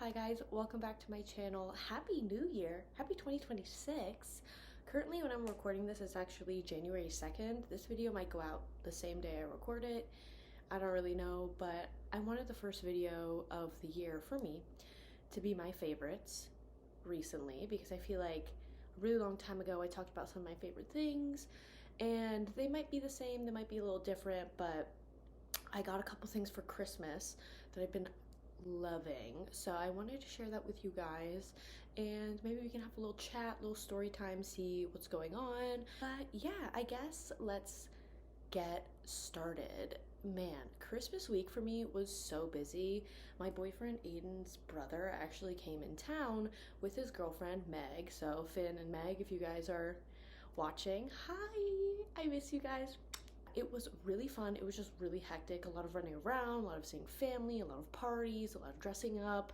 Hi guys, welcome back to my channel. Happy New Year! Happy 2026! Currently when I'm recording this, it's actually January 2nd. This video might go out the same day I record it. I don't really know, but I wanted the first video of the year for me to be my favorites recently because I feel like a really long time ago I talked about some of my favorite things and they might be the same, they might be a little different, but I got a couple things for Christmas that I've been loving, so I wanted to share that with you guys and maybe we can have a little chat, little story time, see what's going on. But yeah, I guess let's get started. Man, Christmas week for me was so busy. My boyfriend Aiden's brother actually came in town with his girlfriend Meg. So Finn and Meg, if you guys are watching, hi, I miss you guys. It was really fun. It was just really hectic. A lot of running around, a lot of seeing family, a lot of parties, a lot of dressing up.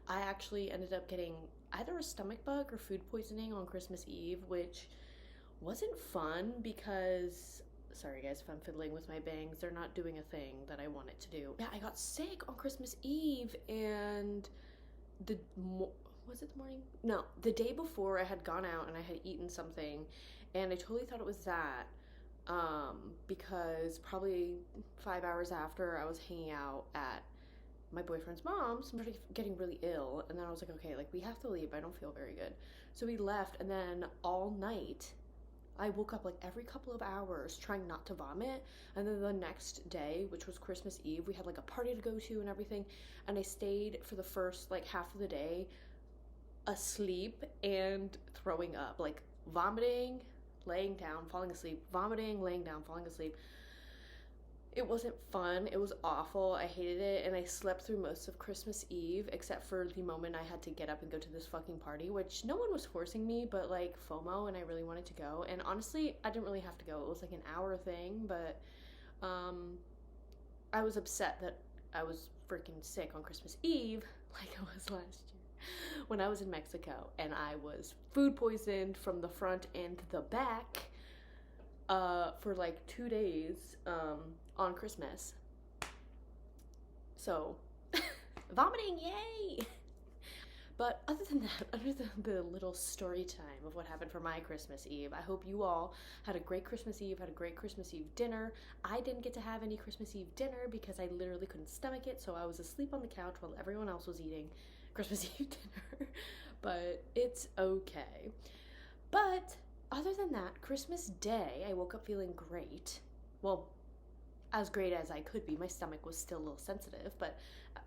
I actually ended up getting either a stomach bug or food poisoning on Christmas Eve, which wasn't fun because, sorry guys if I'm fiddling with my bangs, they're not doing a thing that I want it to do. Yeah, I got sick on Christmas Eve and was it the morning? No, the day before I had gone out and I had eaten something and I totally thought it was that. Because probably 5 hours after I was hanging out at my boyfriend's mom's, somebody getting really ill, and then I was like, okay, like we have to leave, I don't feel very good. So we left, and then all night I woke up like every couple of hours trying not to vomit. And then the next day, which was Christmas Eve, we had like a party to go to and everything, and I stayed for the first like half of the day asleep and throwing up, like vomiting, laying down, falling asleep, vomiting, laying down, falling asleep. It wasn't fun. It was awful. I hated it, and I slept through most of Christmas Eve except for the moment I had to get up and go to this fucking party, which no one was forcing me, but like FOMO, and I really wanted to go. And honestly, I didn't really have to go. It was like an hour thing, but I was upset that I was freaking sick on Christmas Eve like I was last year when I was in Mexico, and I was food poisoned from the front and the back for like 2 days on Christmas. So vomiting, yay! But other than that, other than the little story time of what happened for my Christmas Eve, I hope you all had a great Christmas Eve, had a great Christmas Eve dinner. I didn't get to have any Christmas Eve dinner because I literally couldn't stomach it, so I was asleep on the couch while everyone else was eating Christmas Eve dinner. But it's okay. But other than that, Christmas Day, I woke up feeling great. Well, as great as I could be. My stomach was still a little sensitive, but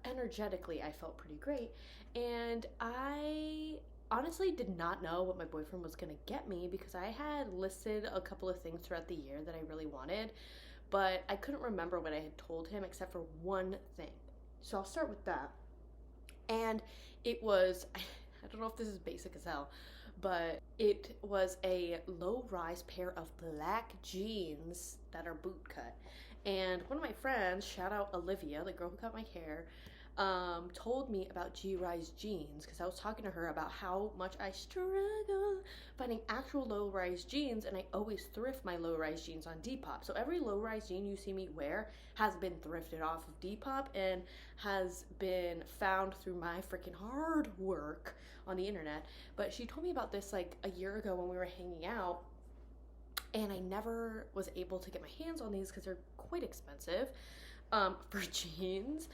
energetically I felt pretty great. And I honestly did not know what my boyfriend was gonna get me because I had listed a couple of things throughout the year that I really wanted, but I couldn't remember what I had told him except for one thing. So I'll start with that. And it was, I don't know if this is basic as hell, but it was a low-rise pair of black jeans that are boot cut. And one of my friends, shout out Olivia, the girl who cut my hair, told me about G-rise jeans because I was talking to her about how much I struggle finding actual low-rise jeans, and I always thrift my low-rise jeans on Depop. So every low-rise jean you see me wear has been thrifted off of Depop and has been found through my freaking hard work on the internet. But she told me about this like a year ago when we were hanging out, and I never was able to get my hands on these because they're quite expensive for jeans.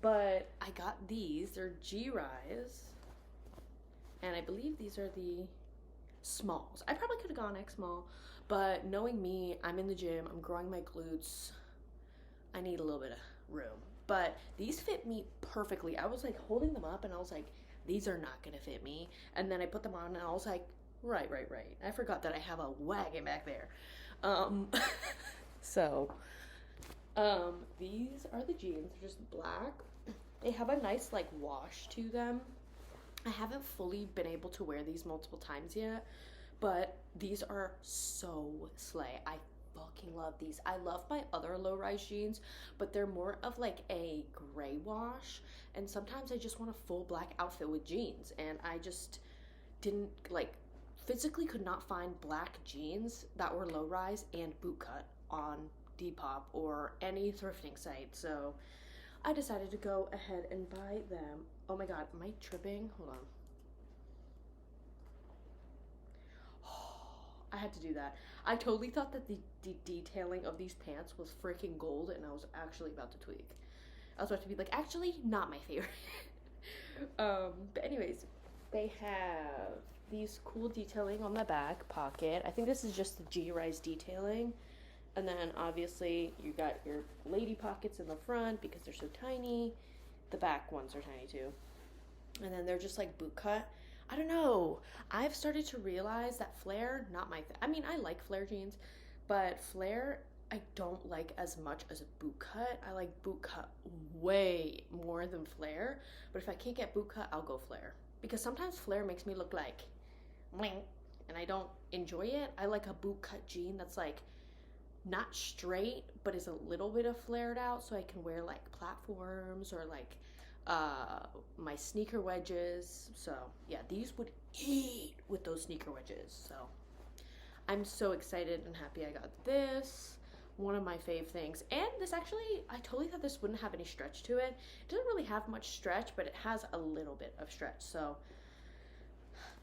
But I got these. They're G-Rise, and I believe these are the smalls. I probably could have gone X small, but knowing me, I'm in the gym, I'm growing my glutes, I need a little bit of room. But these fit me perfectly. I was like holding them up and I was like, these are not gonna fit me. And then I put them on and I was like, right. I forgot that I have a wagon back there. These are the jeans. They're just black. They have a nice like wash to them. I haven't fully been able to wear these multiple times yet, but these are so slay. I fucking love these. I love my other low-rise jeans, but they're more of like a gray wash, and sometimes I just want a full black outfit with jeans, and I just didn't like physically could not find black jeans that were low-rise and boot cut on Depop or any thrifting site. So I decided to go ahead and buy them. Oh my god, am I tripping? Hold on. I had to do that. I totally thought that the detailing of these pants was freaking gold, and I was actually about to tweak. I was about to be like, actually, not my favorite. But anyways, they have these cool detailing on the back pocket. I think this is just the G-Rise detailing. And then obviously you got your lady pockets in the front because they're so tiny. The back ones are tiny too. And then they're just like boot cut. I don't know. I've started to realize that flare, not my I mean, I like flare jeans, but flare I don't like as much as a boot cut. I like boot cut way more than flare. But if I can't get boot cut, I'll go flare. Because sometimes flare makes me look like bling, and I don't enjoy it. I like a boot cut jean that's like not straight, but is a little bit of flared out, so I can wear like platforms or like my sneaker wedges. So yeah, these would eat with those sneaker wedges. So I'm so excited and happy I got this. One of my fave things. And this actually, I totally thought this wouldn't have any stretch to it. It doesn't really have much stretch, but it has a little bit of stretch. So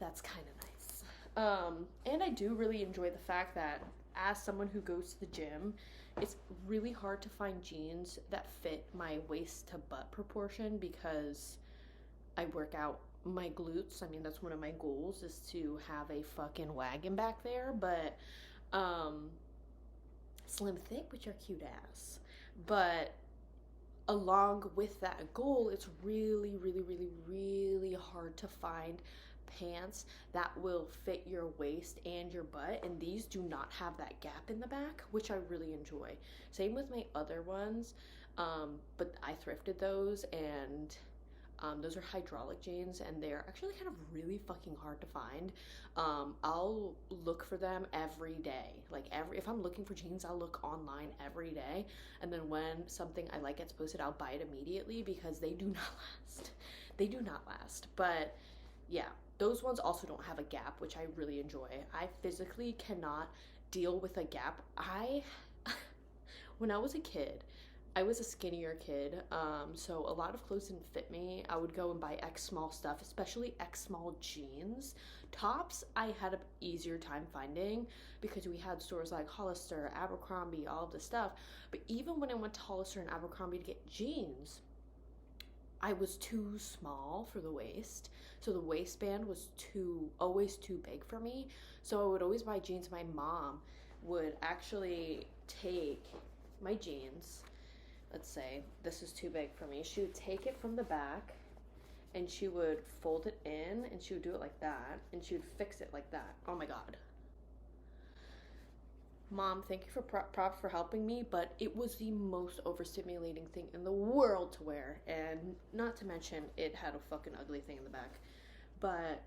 that's kind of nice. And I do really enjoy the fact that as someone who goes to the gym, it's really hard to find jeans that fit my waist to butt proportion because I work out my glutes. I mean, that's one of my goals is to have a fucking wagon back there, but slim thick with your cute ass. But along with that goal, it's really, really, really, really hard to find pants that will fit your waist and your butt, and these do not have that gap in the back, which I really enjoy. Same with my other ones, but I thrifted those, and those are hydraulic jeans, and they're actually kind of really fucking hard to find. I'll look for them every day. Like if I'm looking for jeans, I'll look online every day, and then when something I like gets posted, I'll buy it immediately because they do not last. They do not last. But yeah, those ones also don't have a gap, which I really enjoy. I physically cannot deal with a gap. When I was a kid, I was a skinnier kid, so a lot of clothes didn't fit me. I would go and buy X small stuff, especially X small jeans. Tops, I had an easier time finding because we had stores like Hollister, Abercrombie, all of this stuff. But even when I went to Hollister and Abercrombie to get jeans, I was too small for the waist. So the waistband was always too big for me. So I would always buy jeans. My mom would actually take my jeans. Let's say this is too big for me. She would take it from the back and she would fold it in and she would do it like that and she would fix it like that. Oh my God. Mom, thank you for props for helping me, but it was the most overstimulating thing in the world to wear, and not to mention it had a fucking ugly thing in the back, but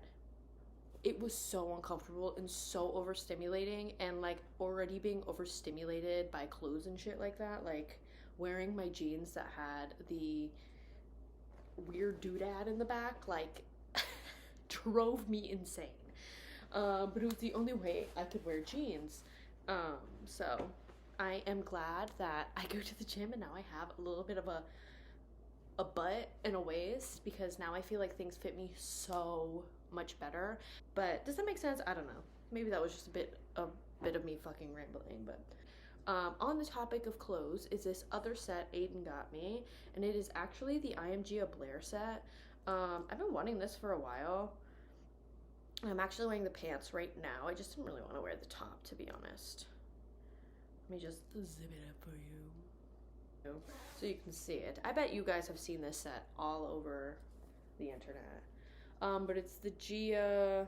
it was so uncomfortable and so overstimulating, and like already being overstimulated by clothes and shit like that, like wearing my jeans that had the weird doodad in the back, like drove me insane. But it was the only way I could wear jeans. So I am glad that I go to the gym and now I have a little bit of a butt and a waist because now I feel like things fit me so much better. But does that make sense? I don't know. Maybe that was just a bit of me fucking rambling, but on the topic of clothes is this other set Aiden got me, and it is actually the IMG Blair set. I've been wanting this for a while. I'm actually wearing the pants right now. I just didn't really want to wear the top, to be honest. Let me just zip it up for you so you can see it. I bet you guys have seen this set all over the internet. But it's the Gia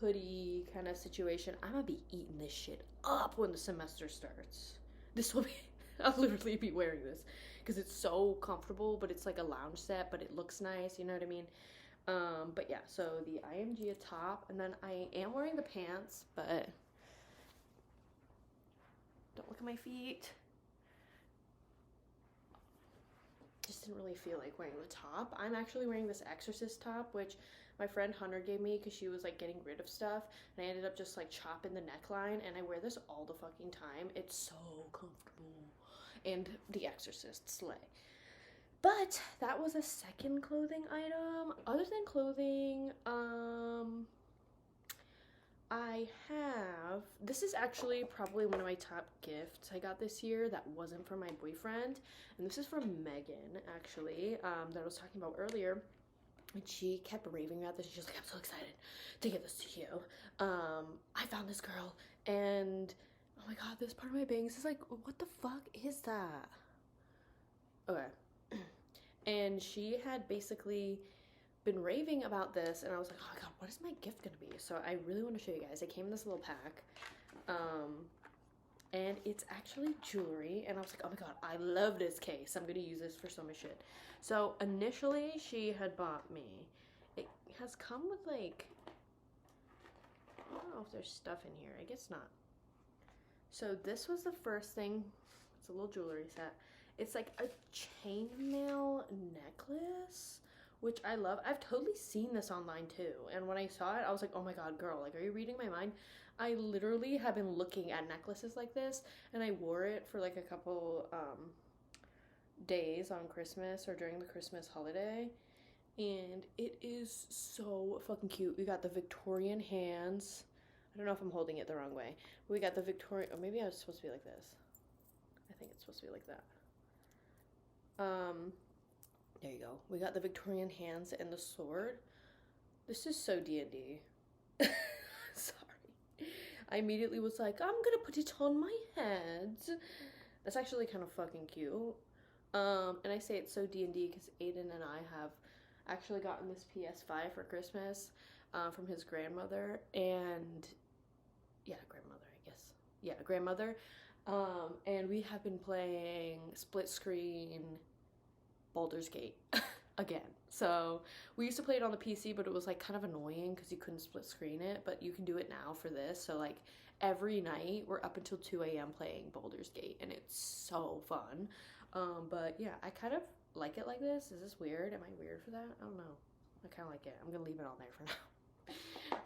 hoodie kind of situation. I'm gonna be eating this shit up when the semester starts. This will be, I'll literally be wearing this because it's so comfortable, but it's like a lounge set, but it looks nice, you know what I mean? But yeah, so the IMG top, and then I am wearing the pants, but don't look at my feet. Just didn't really feel like wearing the top. I'm actually wearing this exorcist top, which my friend Hunter gave me because she was like getting rid of stuff, and I ended up just like chopping the neckline, and I wear this all the fucking time. It's so comfortable, and the exorcist slay. But that was a second clothing item. Other than clothing, I have, this is actually probably one of my top gifts I got this year that wasn't from my boyfriend. And this is from Megan, actually, that I was talking about earlier. And she kept raving about this. She's like, I'm so excited to give this to you. I found this girl, and oh my god, this part of my bangs is like, what the fuck is that? Okay. And she had basically been raving about this, and I was like, oh my god, what is my gift gonna be? So I really want to show you guys. It came in this little pack, and it's actually jewelry, and I was like, oh my god, I love this case. I'm gonna use this for so much shit. So initially she had bought me, it has come with like, I don't know if there's stuff in here, I guess not. So this was the first thing. It's a little jewelry set. It's like a chainmail necklace, which I love. I've totally seen this online too, and when I saw it, I was like, oh my god, girl, like, are you reading my mind? I literally have been looking at necklaces like this, and I wore it for like a couple days on Christmas or during the Christmas holiday, and it is so fucking cute. We got the Victorian hands. I don't know if I'm holding it the wrong way. We got the Victorian, or maybe I was supposed to be like this. I think it's supposed to be like that. There you go. We got the Victorian hands and the sword. This is so D&D. Sorry. I immediately was like, I'm gonna put it on my head. That's actually kind of fucking cute. And I say it's so D&D because Aiden and I have actually gotten this PS5 for Christmas from his grandmother. And yeah, grandmother, I guess. Yeah, grandmother. And we have been playing split screen Baldur's Gate again. So we used to play it on the PC, but it was like kind of annoying because you couldn't split screen it, but you can do it now for this. So like every night we're up until 2 a.m. playing Baldur's Gate, and it's so fun. But yeah, I kind of like it like this. Is this weird? Am I weird for that? I don't know. I kind of like it. I'm gonna leave it on there for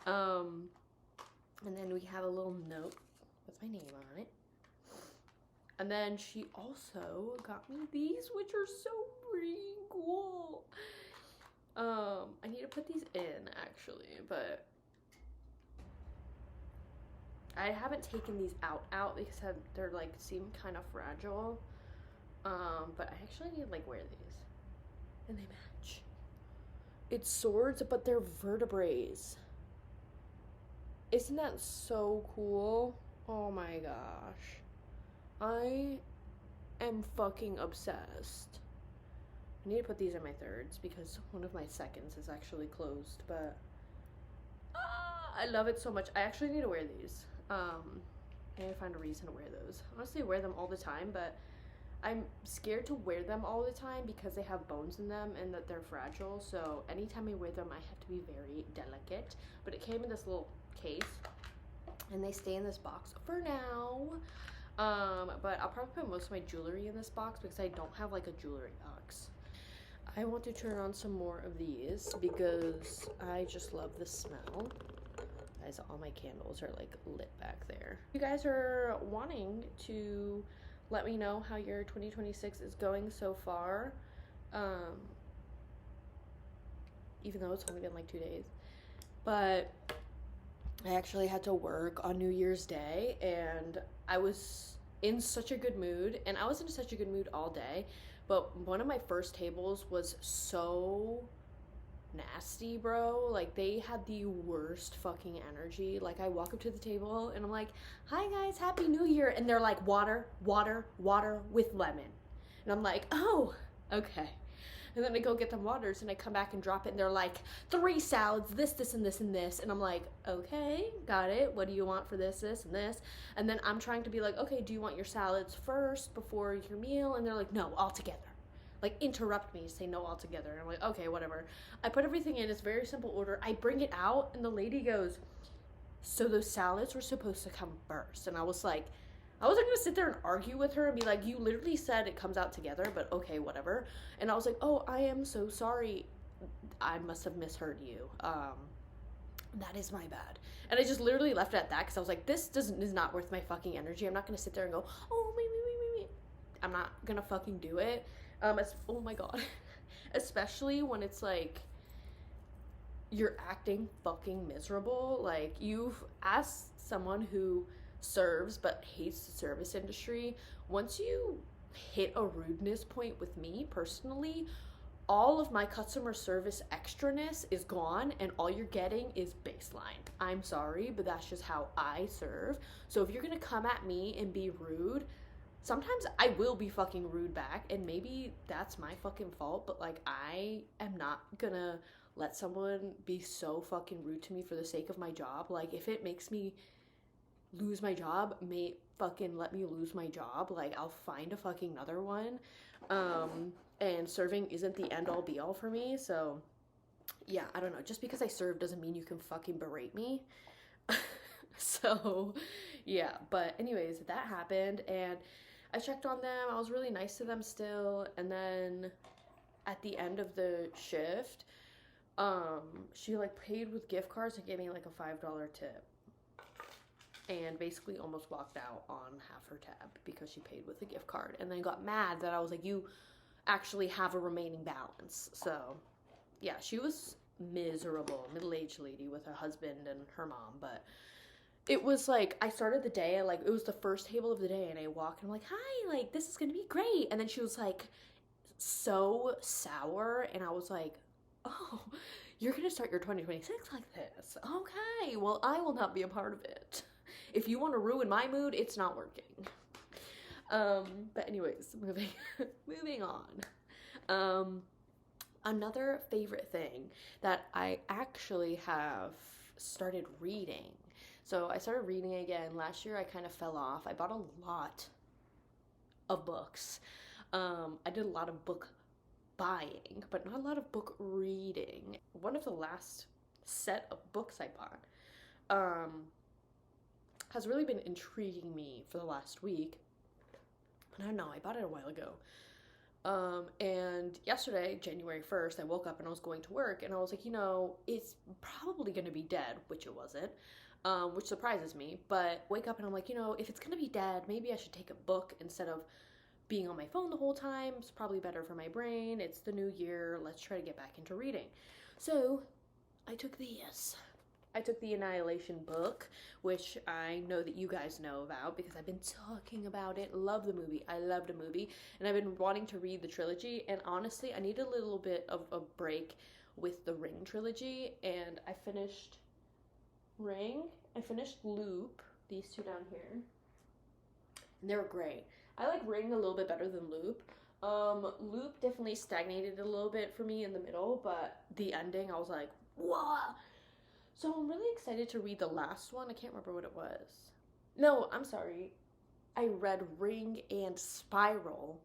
now. And then we have a little note with my name on it. And then she also got me these, which are so freaking cool. I need to put these in, actually, but I haven't taken these out because they're like seem kind of fragile. But I actually need to like wear these, and they match. It's swords, but they're vertebrae. Isn't that so cool? Oh my gosh. I am fucking obsessed. I need to put these in my thirds because one of my seconds is actually closed, but I love it so much. I actually need to wear these. I need to find a reason to wear those. Honestly, I wear them all the time, but I'm scared to wear them all the time because they have bones in them and that they're fragile. So anytime I wear them, I have to be very delicate. But it came in this little case, and they stay in this box for now. But I'll probably put most of my jewelry in this box because I don't have like a jewelry box. I want to turn on some more of these because I just love the smell. Guys, all my candles are like lit back there. You guys are wanting to let me know how your 2026 is going so far. Even though it's only been like 2 days. But I actually had to work on New Year's Day, and I was in such a good mood, and I was in such a good mood all day, but one of my first tables was so nasty, bro. Like, they had the worst fucking energy. Like, I walk up to the table, and I'm like, hi guys, Happy New Year, and they're like, water, water, water with lemon. And I'm like, oh, okay. And then I go get them waters, and I come back and drop it, and they're like, 3 salads, this, this, and this, and this. And I'm like, okay, got it. What do you want for this, this, and this? And then I'm trying to be like, okay, do you want your salads first before your meal? And they're like, no, all together. Like, interrupt me, say no all together. And I'm like, okay, whatever. I put everything in. It's very simple order. I bring it out, and the lady goes, so those salads were supposed to come first. And I was like, I wasn't gonna sit there and argue with her and be like, you literally said it comes out together, but okay, whatever. And I was like, oh, I am so sorry. I must have misheard you. That is my bad. And I just literally left it at that because I was like, this is not worth my fucking energy. I'm not gonna sit there and go, oh, wait. I'm not gonna fucking do it. Oh my god. Especially when it's like you're acting fucking miserable. Like, you've asked someone who serves but hates the service industry, once you hit a rudeness point with me personally, all of my customer service extraness is gone and all you're getting is baseline. I'm sorry, but that's just how I serve. So if you're gonna come at me and be rude, sometimes I will be fucking rude back, and maybe that's my fucking fault, but like, I am not gonna let someone be so fucking rude to me for the sake of my job. Like, if it makes me lose my job, may fucking let me lose my job. Like, I'll find a fucking another one. And serving isn't the end all be all for me. So yeah, I don't know. Just because I serve doesn't mean you can fucking berate me. So yeah, but anyways, that happened, and I checked on them. I was really nice to them still, and then at the end of the shift, she like paid with gift cards and gave me like a $5 tip, and basically almost walked out on half her tab because she paid with a gift card, and then got mad that I was like, you actually have a remaining balance. So yeah, she was miserable, middle-aged lady with her husband and her mom. But it was like, I started the day, like, it was the first table of the day, and I walked and I'm like, hi, like, this is gonna be great. And then she was like so sour, and I was like, oh, you're gonna start your 2026 like this? Okay, well, I will not be a part of it. If you want to ruin my mood, it's not working. But anyways, moving on. Another favorite thing that I actually have started reading. So I started reading again. Last year I kind of fell off. I bought a lot of books. I did a lot of book buying, but not a lot of book reading. One of the last set of books I bought has really been intriguing me for the last week. I don't know, I bought it a while ago. And yesterday, January 1st, I woke up and I was going to work, and I was like, it's probably going to be dead, which it wasn't, which surprises me. But wake up and I'm like, if it's going to be dead, maybe I should take a book instead of being on my phone the whole time. It's probably better for my brain. It's the new year. Let's try to get back into reading. So I took the Annihilation book, which I know that you guys know about because I've been talking about it. Love the movie. I loved the movie. And I've been wanting to read the trilogy. And honestly, I need a little bit of a break with the Ring trilogy. And I finished Ring. I finished Loop. These two down here. And they were great. I like Ring a little bit better than Loop. Loop definitely stagnated a little bit for me in the middle. But the ending, I was like, whoa! So I'm really excited to read the last one. I can't remember what it was. No, I'm sorry. I read Ring and Spiral.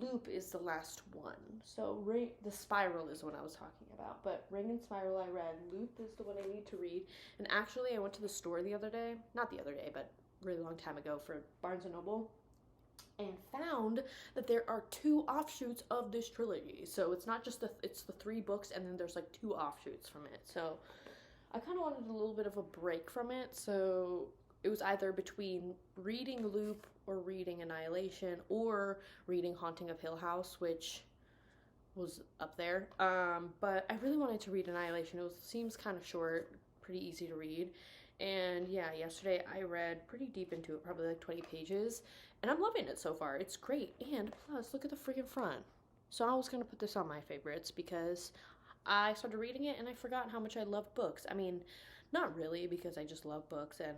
Loop is the last one. So the Spiral is the one I was talking about. But Ring and Spiral I read. Loop is the one I need to read. And actually, I went to the store the other day. Not the other day, but a really long time ago for Barnes & Noble. And found that there are 2 offshoots of this trilogy. So it's not just it's the 3 books, and then there's like 2 offshoots from it. So I kind of wanted a little bit of a break from it, so it was either between reading Loop or reading Annihilation or reading Haunting of Hill House, which was up there. But I really wanted to read Annihilation. It seems kind of short, pretty easy to read. And yeah, yesterday I read pretty deep into it, probably like 20 pages, and I'm loving it so far. It's great. And plus, look at the freaking front. So I was going to put this on my favorites because I started reading it and I forgot how much I love books. I mean, not really, because I just love books and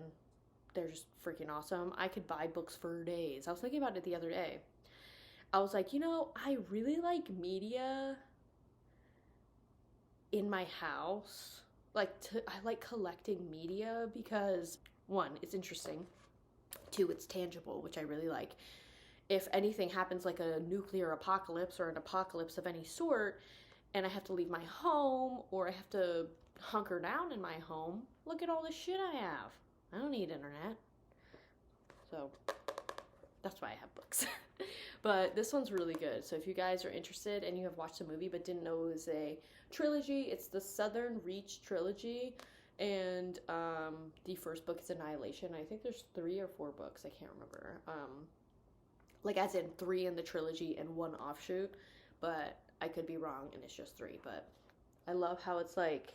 they're just freaking awesome. I could buy books for days. I was thinking about it the other day. I was like, I really like media in my house. I like collecting media because 1, it's interesting. 2, it's tangible, which I really like. If anything happens, like a nuclear apocalypse or an apocalypse of any sort, and I have to leave my home, or I have to hunker down in my home, look at all the shit I have. I don't need internet. So that's why I have books. But this one's really good. So if you guys are interested and you have watched the movie but didn't know it was a trilogy, it's the Southern Reach trilogy. And the first book is Annihilation. I think there's 3 or 4 books. I can't remember. Like as in 3 in the trilogy and 1 offshoot, but I could be wrong and it's just 3. But I love how it's like,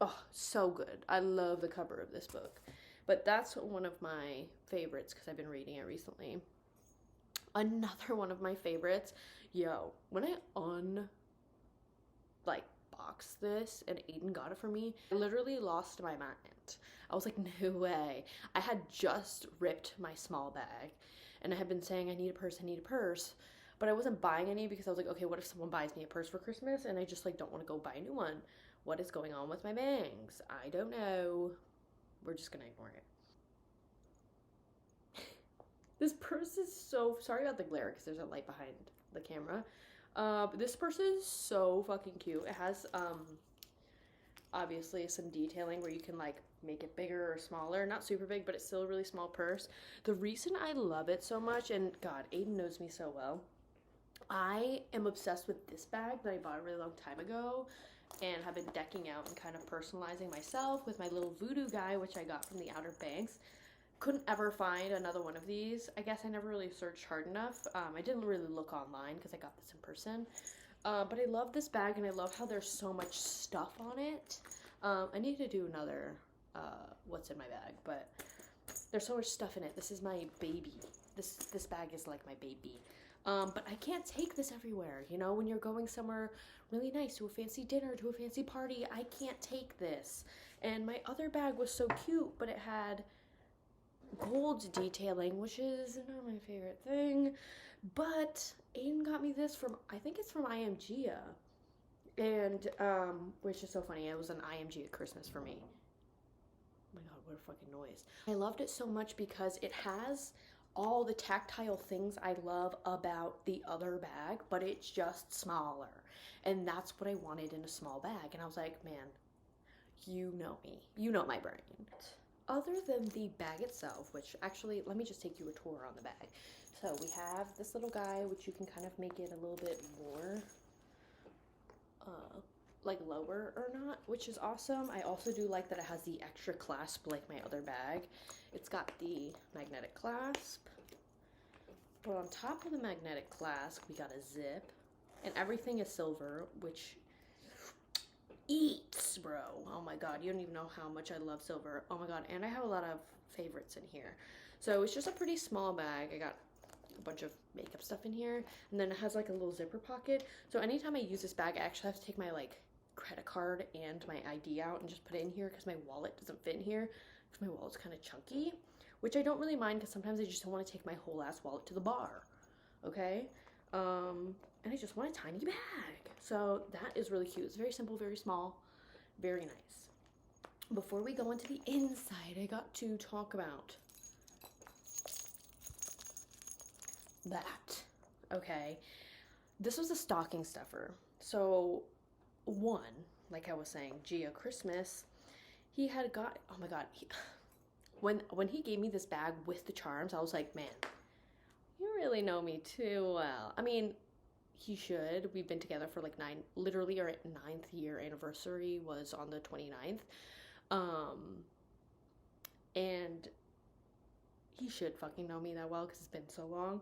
oh, so good. I love the cover of this book. But that's one of my favorites because I've been reading it recently. Another one of my favorites, yo, when I boxed this and Aiden got it for me, I literally lost my mind. I was like, no way. I had just ripped my small bag and I had been saying I need a purse, but I wasn't buying any because I was like, okay, what if someone buys me a purse for Christmas and I just like don't want to go buy a new one? What is going on with my bangs? I don't know. We're just gonna ignore it. This purse is so, sorry about the glare because there's a light behind the camera. But this purse is so fucking cute. It has obviously some detailing where you can like make it bigger or smaller. Not super big, but it's still a really small purse. The reason I love it so much, and God, Aiden knows me so well, I am obsessed with this bag that I bought a really long time ago and have been decking out and kind of personalizing myself with my little voodoo guy, which I got from the Outer Banks. Couldn't ever find another one of these. I guess I never really searched hard enough. I didn't really look online because I got this in person. But I love this bag and I love how there's so much stuff on it. I need to do another what's in my bag, but there's so much stuff in it. This is my baby. This bag is like my baby. But I can't take this everywhere. You know, when you're going somewhere really nice, to a fancy dinner, to a fancy party, I can't take this. And my other bag was so cute, but it had gold detailing, which is not my favorite thing. But Aiden got me this from, I think it's from IMGA. And, which is so funny. It was an IMG at Christmas for me. Oh my God, what a fucking noise. I loved it so much because it has all the tactile things I love about the other bag, but it's just smaller. And that's what I wanted in a small bag. And I was like, man, you know me. You know my brain. Other than the bag itself, which actually, let me just take you a tour on the bag. So we have this little guy, which you can kind of make it a little bit more like lower or not, which is awesome. I also do like that it has the extra clasp like my other bag. It's got the magnetic clasp, but on top of the magnetic clasp, we got a zip, and everything is silver, which eats, bro. Oh my God, you don't even know how much I love silver. Oh my God, and I have a lot of favorites in here. So it's just a pretty small bag. I got a bunch of makeup stuff in here, and then it has like a little zipper pocket. So anytime I use this bag, I actually have to take my like credit card and my ID out and just put it in here because my wallet doesn't fit in here because my wallet's kind of chunky, which I don't really mind because sometimes I just don't want to take my whole ass wallet to the bar. Okay? And I just want a tiny bag. So that is really cute. It's very simple, very small, very nice. Before we go into the inside, I got to talk about that. Okay. This was a stocking stuffer. So one, like I was saying, Gia Christmas, he had got, oh my God, when he gave me this bag with the charms, I was like, man, you really know me too well. I mean, he should. We've been together for like literally our 9th year anniversary was on the 29th. And he should fucking know me that well because it's been so long.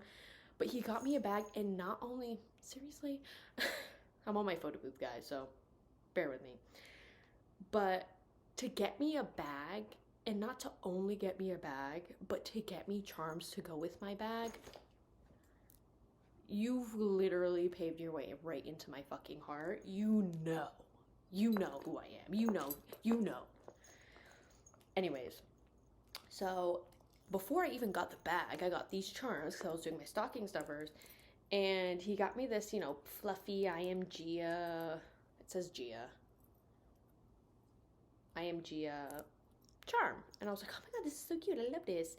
But he got me a bag, and not only, seriously, I'm on my photo booth, guys, so bear with me. But to get me a bag, and not to only get me a bag, but to get me charms to go with my bag, you've literally paved your way right into my fucking heart. You know who I am. You know. Anyways, so before I even got the bag, I got these charms because I was doing my stocking stuffers, and he got me this, you know, fluffy I am Gia, it says Gia, I am Gia charm, and I was like, oh my God, this is so cute, I love this.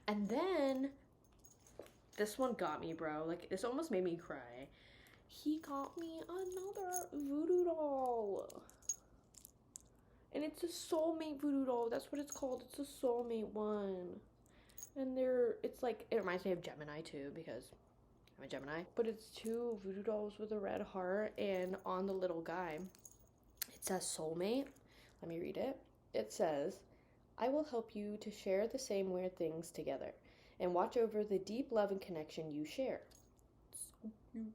And then this one got me, bro, like this almost made me cry. He got me another voodoo doll. And it's a soulmate voodoo doll. That's what it's called. It's a soulmate one. And it's like, it reminds me of Gemini too, because I'm a Gemini. But it's 2 voodoo dolls with a red heart, and on the little guy, it says soulmate. Let me read it. It says, I will help you to share the same weird things together. and watch over the deep love and connection you share. So cute.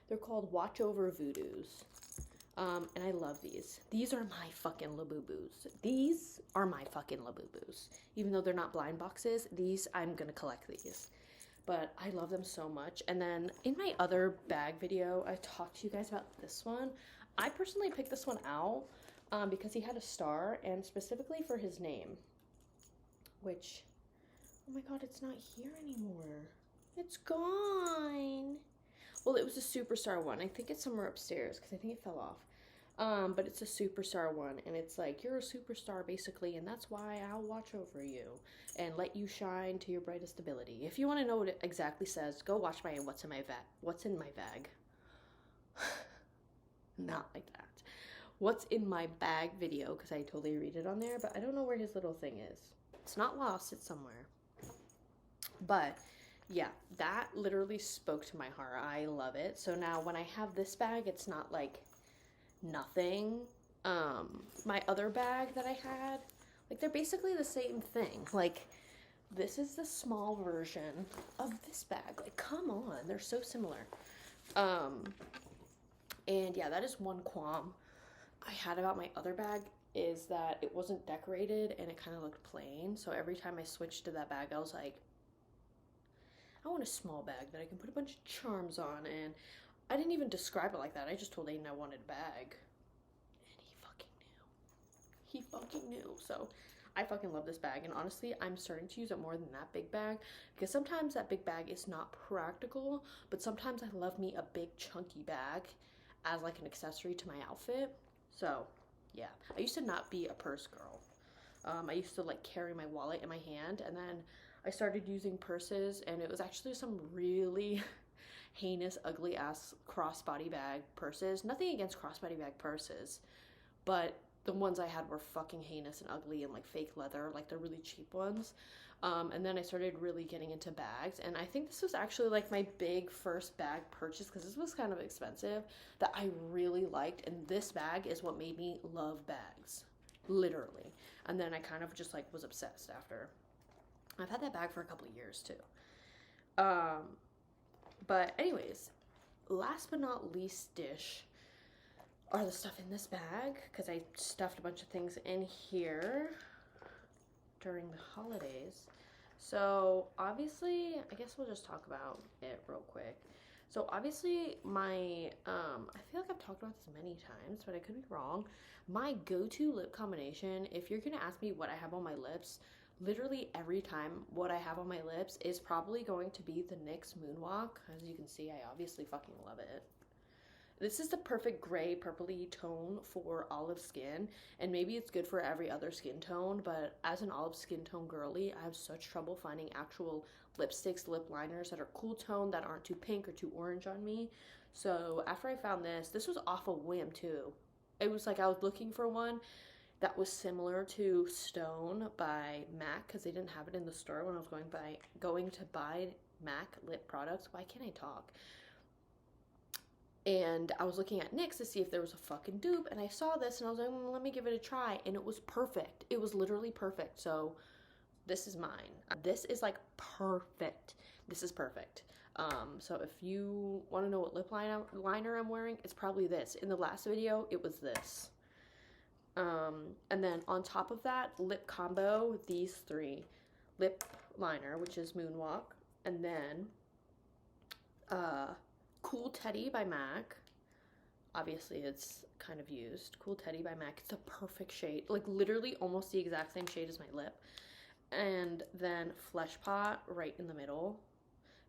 They're called Watch Over Voodoos. And I love these. These are my fucking Labubu's. These are my fucking Labubu's. Even though they're not blind boxes, these, I'm gonna collect these. But I love them so much. And then in my other bag video, I talked to you guys about this one. I personally picked this one out because he had a star, and specifically for his name. Which, oh my god, it's not here anymore. It's gone. Well, it was a superstar one. I think it's somewhere upstairs because I think it fell off. But it's a superstar one, and it's like, you're a superstar basically, and that's why I'll watch over you and let you shine to your brightest ability. If you want to know what it exactly says, go watch my What's in My Bag. Not like that. What's in my bag video, because I totally read it on there, but I don't know where his little thing is. It's not lost, it's somewhere. But yeah, that literally spoke to my heart. I love it. So now when I have this bag, it's not like nothing. My other bag that I had, like, they're basically the same thing. Like, this is the small version of this bag. Like, come on, they're so similar. And yeah, that is one qualm I had about my other bag, is that it wasn't decorated and it kind of looked plain. So every time I switched to that bag, I was like, I want a small bag that I can put a bunch of charms on. And I didn't even describe it like that. I just told Aiden I wanted a bag. And he fucking knew. He fucking knew. So I fucking love this bag. And honestly, I'm starting to use it more than that big bag, because sometimes that big bag is not practical, but sometimes I love me a big chunky bag as like an accessory to my outfit. So yeah, I used to not be a purse girl. I used to like carry my wallet in my hand, and then I started using purses, and it was actually some really heinous, ugly ass crossbody bag purses. Nothing against crossbody bag purses, but the ones I had were fucking heinous and ugly and like fake leather, like the really cheap ones. And then I started really getting into bags, and I think this was actually like my big first bag purchase, because this was kind of expensive, that I really liked, and this bag is what made me love bags, literally. And then I kind of just like was obsessed after. I've had that bag for a couple of years too. But anyways, last but not least dish are the stuff in this bag, because I stuffed a bunch of things in here during the holidays. So obviously, I guess we'll just talk about it real quick. So obviously my, I feel like I've talked about this many times, but I could be wrong. My go-to lip combination, if you're gonna ask me what I have on my lips, literally every time what I have on my lips is probably going to be the NYX Moonwalk. As you can see, I obviously fucking love it. This is the perfect gray purpley tone for olive skin, and maybe it's good for every other skin tone, but as an olive skin tone girly, I have such trouble finding actual lipsticks, lip liners that are cool tone, that aren't too pink or too orange on me. So after I found this was off a whim too. It was like I was looking for one that was similar to Stone by MAC, because they didn't have it in the store when I was going to buy MAC lip products. Why can't I talk? And I was looking at NYX to see if there was a fucking dupe, and I saw this and I was like, let me give it a try, and it was perfect. It was literally perfect. So this is mine. This is like perfect. This is perfect. So if you want to know what lip liner I'm wearing, it's probably this. In the last video, it was this. And then on top of that, lip combo, these three. Lip liner, which is Moonwalk, and then Cool Teddy by MAC. Obviously, it's kind of used. Cool Teddy by MAC. It's a perfect shade. Like, literally almost the exact same shade as my lip. And then Flesh Pot right in the middle,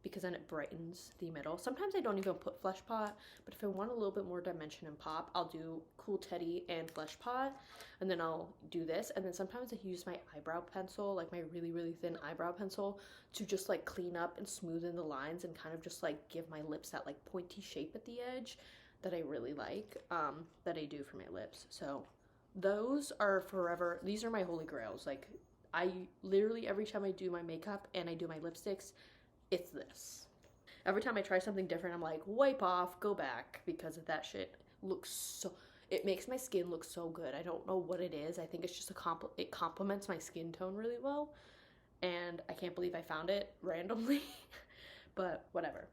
because then it brightens the middle. Sometimes I don't even put Flesh Pot, but if I want a little bit more dimension and pop, I'll do Cool Teddy and Flesh Pot, and then I'll do this. And then sometimes I use my eyebrow pencil, like my really, really thin eyebrow pencil, to just like clean up and smoothen the lines and kind of just like give my lips that like pointy shape at the edge that I really like, that I do for my lips. So those are forever, these are my holy grails. Like, I literally, every time I do my makeup and I do my lipsticks, it's this. Every time I try something different, I'm like, wipe off, go back, because that shit looks so, it makes my skin look so good. I don't know what it is. I think it's just it complements my skin tone really well. and I can't believe I found it randomly, but whatever.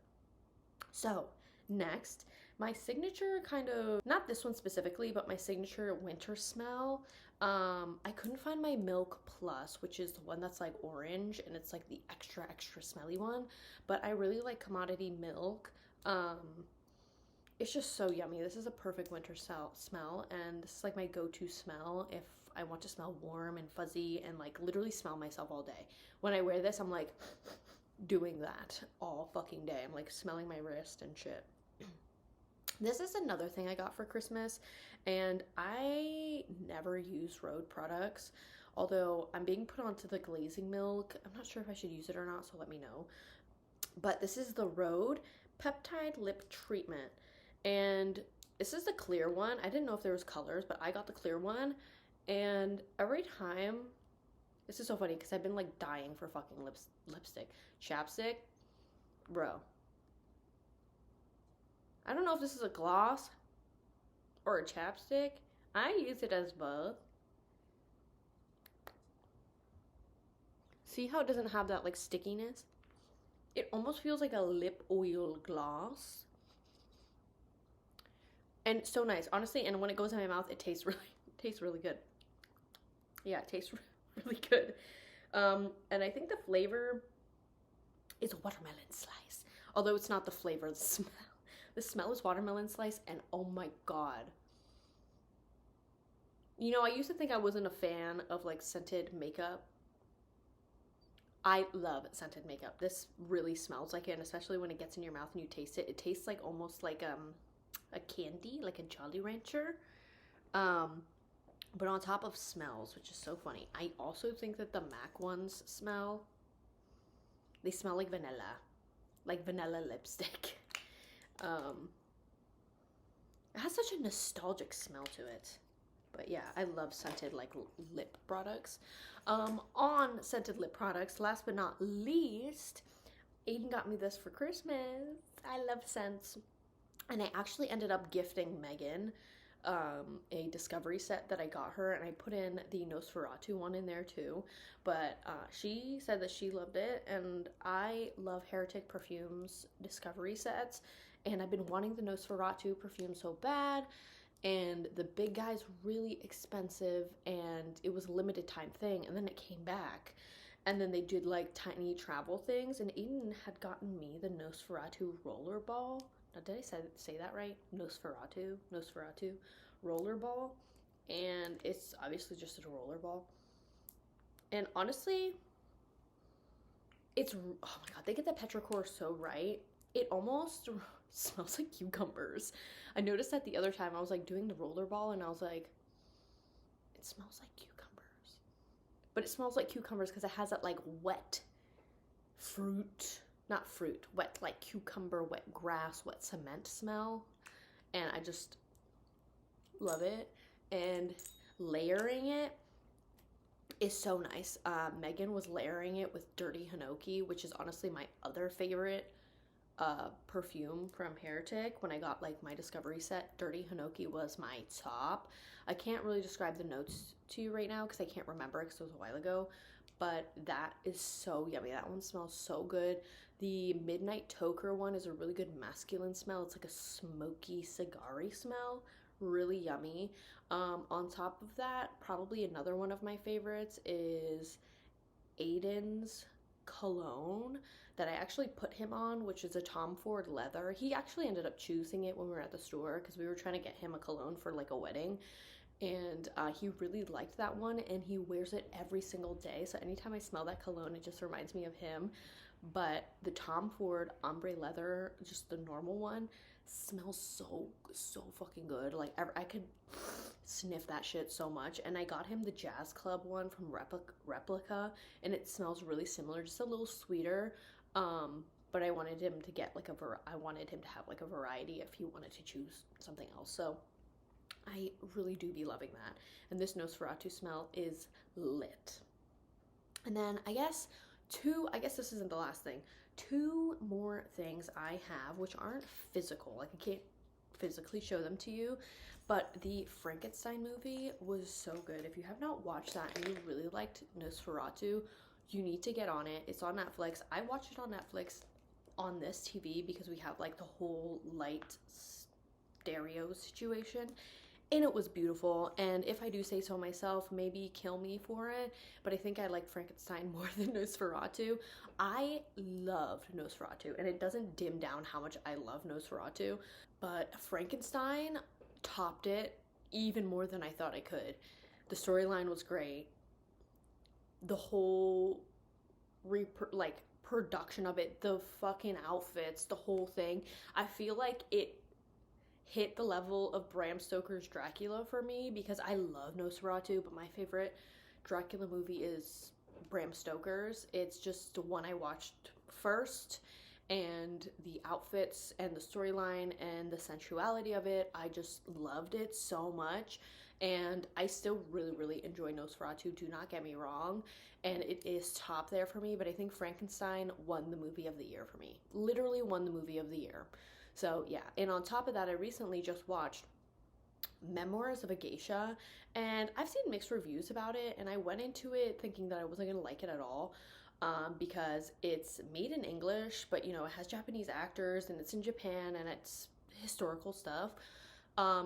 So next, my signature kind of, not this one specifically, but my signature winter smell. I couldn't find my Milk Plus, which is the one that's like orange and it's like the extra extra smelly one, but I really like Commodity Milk. It's just so yummy. This is a perfect winter smell, and this is like my go-to smell if I want to smell warm and fuzzy and like literally smell myself all day. When I wear this, I'm like doing that all fucking day. I'm like smelling my wrist and shit. This is another thing I got for Christmas, and I never use Rhode products, although I'm being put onto the glazing milk. I'm not sure if I should use it or not, so let me know. But this is the Rhode Peptide Lip Treatment, and this is the clear one. I didn't know if there was colors, but I got the clear one, and every time, this is so funny because I've been like dying for fucking lipstick. Chapstick, bro. I don't know if this is a gloss or a chapstick. I use it as both. See how it doesn't have that like stickiness? It almost feels like a lip oil gloss. And so nice, honestly, and when it goes in my mouth, it tastes really good. Yeah, it tastes really good. And I think the flavor is watermelon slice. Although it's not the flavor, the smell. The smell is watermelon slice, and oh my god. You know, I used to think I wasn't a fan of like scented makeup. I love scented makeup. This really smells like it, and especially when it gets in your mouth and you taste it. It tastes like almost like a candy, like a Jolly Rancher. But on top of smells, which is so funny. I also think that the MAC ones they smell like vanilla lipstick. It has such a nostalgic smell to it. But yeah, I love scented like lip products. On scented lip products, last but not least, Aiden got me this for Christmas. I love scents. And I actually ended up gifting Megan a discovery set that I got her, and I put in the Nosferatu one in there too, but she said that she loved it, and I love Heretic Perfumes discovery sets, and I've been wanting the Nosferatu perfume so bad, and the big guy's really expensive, and it was a limited time thing, and then it came back, and then they did like tiny travel things, and Aiden had gotten me the Nosferatu rollerball. Now, did I say that right? Nosferatu rollerball, and it's obviously just a rollerball. And honestly, it's, oh my god, they get the petrichor so right. It almost smells like cucumbers. I noticed that the other time I was like doing the rollerball, and I was like, it smells like cucumbers. But it smells like cucumbers because it has that like wet fruit. Not fruit, wet like cucumber, wet grass, wet cement smell, and I just love it. And layering it is so nice. Megan was layering it with Dirty Hinoki, which is honestly my other favorite perfume from Heretic. When I got like my discovery set, Dirty Hinoki was my top. I can't really describe the notes to you right now because I can't remember because it was a while ago, but that is so yummy. That one smells so good. The Midnight Toker one is a really good masculine smell. It's like a smoky, cigar-y smell. Really yummy. On top of that, probably another one of my favorites is Aiden's cologne that I actually put him on, which is a Tom Ford leather. He actually ended up choosing it when we were at the store because we were trying to get him a cologne for like a wedding. And he really liked that one, and he wears it every single day. So anytime I smell that cologne, it just reminds me of him. But the Tom Ford ombre leather, just the normal one, smells so fucking good. Like I could sniff that shit so much. And I got him the Jazz Club one from Replica, and it smells really similar, just a little sweeter. But I wanted him to get like I wanted him to have like a variety if he wanted to choose something else. So I really do be loving that. And this Nosferatu smell is lit. And then I guess this isn't the last thing. 2 more things I have, which aren't physical. Like I can't physically show them to you, but the Frankenstein movie was so good. If you have not watched that and you really liked Nosferatu, You need to get on it. It's on Netflix. I watched it on Netflix on this TV because we have like the whole light stereo situation, and it was beautiful. And if I do say so myself, maybe kill me for it, but I think I like Frankenstein more than Nosferatu. I loved Nosferatu, and it doesn't dim down how much I love Nosferatu, but Frankenstein topped it even more than I thought I could. The storyline was great. The whole production of it, the fucking outfits, the whole thing. I feel like it hit the level of Bram Stoker's Dracula for me, because I love Nosferatu, but my favorite Dracula movie is Bram Stoker's. It's just the one I watched first, and the outfits and the storyline and the sensuality of it, I just loved it so much. And I still really, really enjoy Nosferatu, do not get me wrong, and it is top there for me, but I think Frankenstein won the movie of the year for me. Literally won the movie of the year. So yeah, and on top of that, I recently just watched Memoirs of a Geisha, and I've seen mixed reviews about it, and I went into it thinking that I wasn't gonna like it at all, because it's made in English, but you know, it has Japanese actors, and it's in Japan, and it's historical stuff.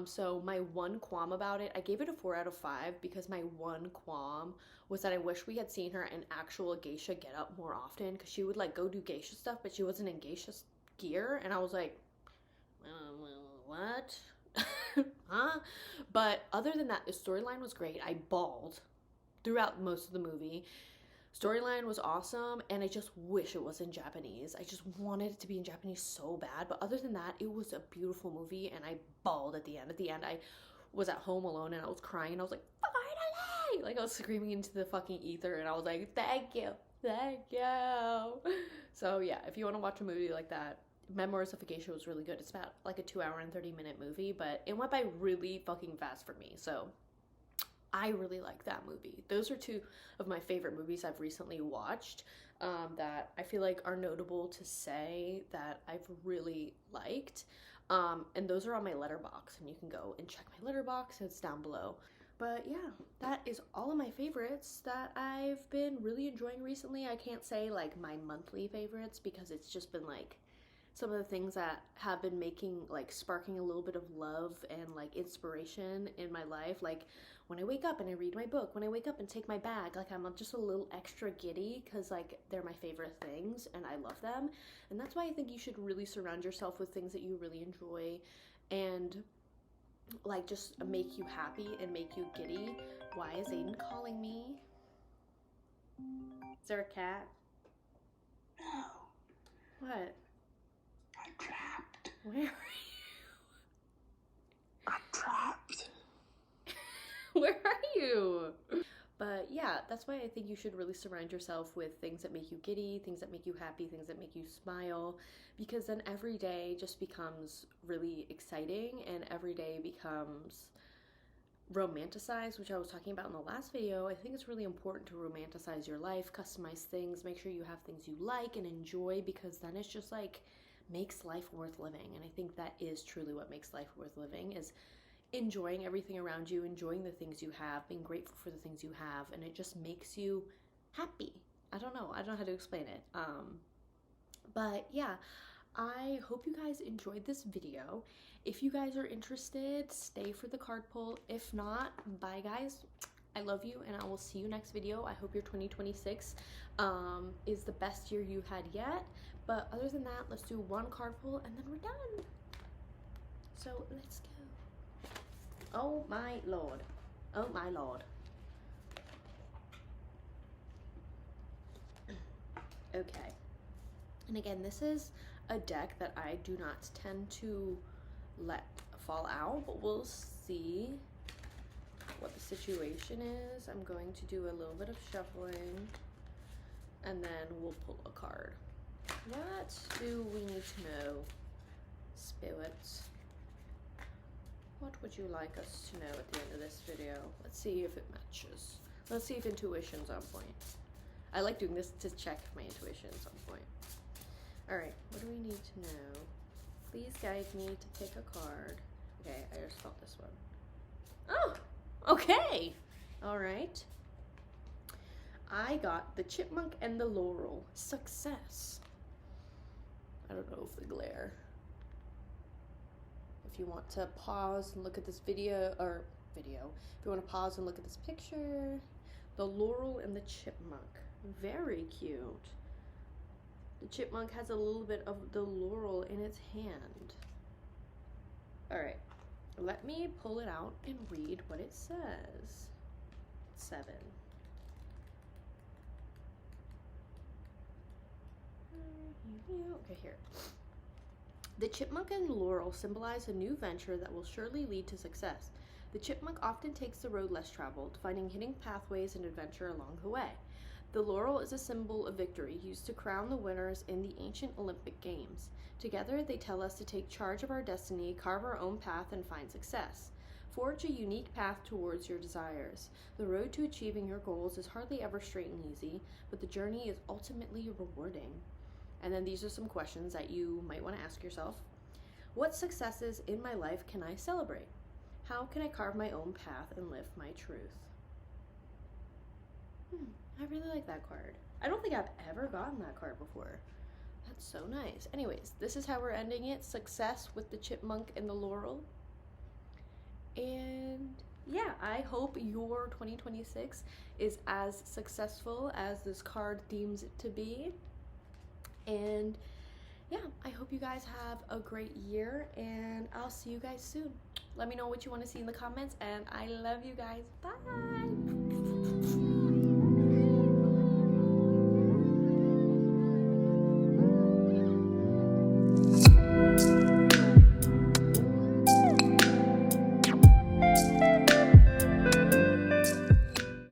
So my one qualm about it, I gave it a 4 out of 5, because my one qualm was that I wish we had seen her in actual geisha get up more often, because she would like go do geisha stuff, but she wasn't in geisha gear, and I was like, what? Huh? But other than that, the storyline was great. I bawled throughout most of the movie. Storyline was awesome, and I just wish it was in Japanese. I just wanted it to be in Japanese so bad, but other than that, it was a beautiful movie, and I bawled at the end. At the end, I was at home alone, and I was crying, and I was like, finally! Like, I was screaming into the fucking ether, and I was like, thank you, thank you. So yeah, if you want to watch a movie like that, Memoirs of a Geisha was really good. It's about like a 2 hour and 30-minute movie, but it went by really fucking fast for me, so I really like that movie. Those are two of my favorite movies I've recently watched, that I feel like are notable to say that I've really liked. And those are on my Letterboxd, and you can go and check my Letterboxd. It's down below. But yeah, that is all of my favorites that I've been really enjoying recently. I can't say like my monthly favorites, because it's just been like some of the things that have been sparking a little bit of love and like inspiration in my life. Like when I wake up and I read my book, when I wake up and take my bag, like I'm just a little extra giddy, because like they're my favorite things and I love them. And that's why I think you should really surround yourself with things that you really enjoy and like just make you happy and make you giddy. Why is Aiden calling me? Is there a cat? No. What? I'm trapped. Where are you? I'm trapped. Where are you? But yeah, that's why I think you should really surround yourself with things that make you giddy, things that make you happy, things that make you smile, because then every day just becomes really exciting and every day becomes romanticized, which I was talking about in the last video. I think it's really important to romanticize your life, customize things, make sure you have things you like and enjoy, because then it's just like makes life worth living. And I think that is truly what makes life worth living, is enjoying everything around you, enjoying the things you have, being grateful for the things you have, and it just makes you happy. I don't know how to explain it. But yeah, I hope you guys enjoyed this video. If you guys are interested, stay for the card pull. If not, bye guys. I love you, and I will see you next video. I hope your 2026 is the best year you had yet. But other than that, let's do one card pull and then we're done. So let's go. Oh my lord. Oh my lord. Okay. And again, this is a deck that I do not tend to let fall out, but we'll see what the situation is. I'm going to do a little bit of shuffling and then we'll pull a card. What do we need to know, spirits? What would you like us to know at the end of this video? Let's see if it matches. Let's see if intuition's on point. I like doing this to check if my intuition is on point. All right, what do we need to know? Please guide me to pick a card. Okay, I just felt this one. Oh, okay. All right. I got the chipmunk and the laurel. Success. I don't know if the glare. If you want to pause and look at this video, if you want to pause and look at this picture, the laurel and the chipmunk. Very cute. The chipmunk has a little bit of the laurel in its hand. All right, let me pull it out and read what it says. 7. Okay, here. The chipmunk and laurel symbolize a new venture that will surely lead to success. The chipmunk often takes the road less traveled, finding hidden pathways and adventure along the way. The laurel is a symbol of victory, used to crown the winners in the ancient Olympic Games. Together, they tell us to take charge of our destiny, carve our own path, and find success. Forge a unique path towards your desires. The road to achieving your goals is hardly ever straight and easy, but the journey is ultimately rewarding. And then these are some questions that you might want to ask yourself. What successes in my life can I celebrate? How can I carve my own path and live my truth? I really like that card. I don't think I've ever gotten that card before. That's so nice. Anyways, this is how we're ending it. Success with the chipmunk and the laurel. And yeah, I hope your 2026 is as successful as this card deems it to be. And yeah, I hope you guys have a great year, and I'll see you guys soon. Let me know what you want to see in the comments, and I love you guys. Bye!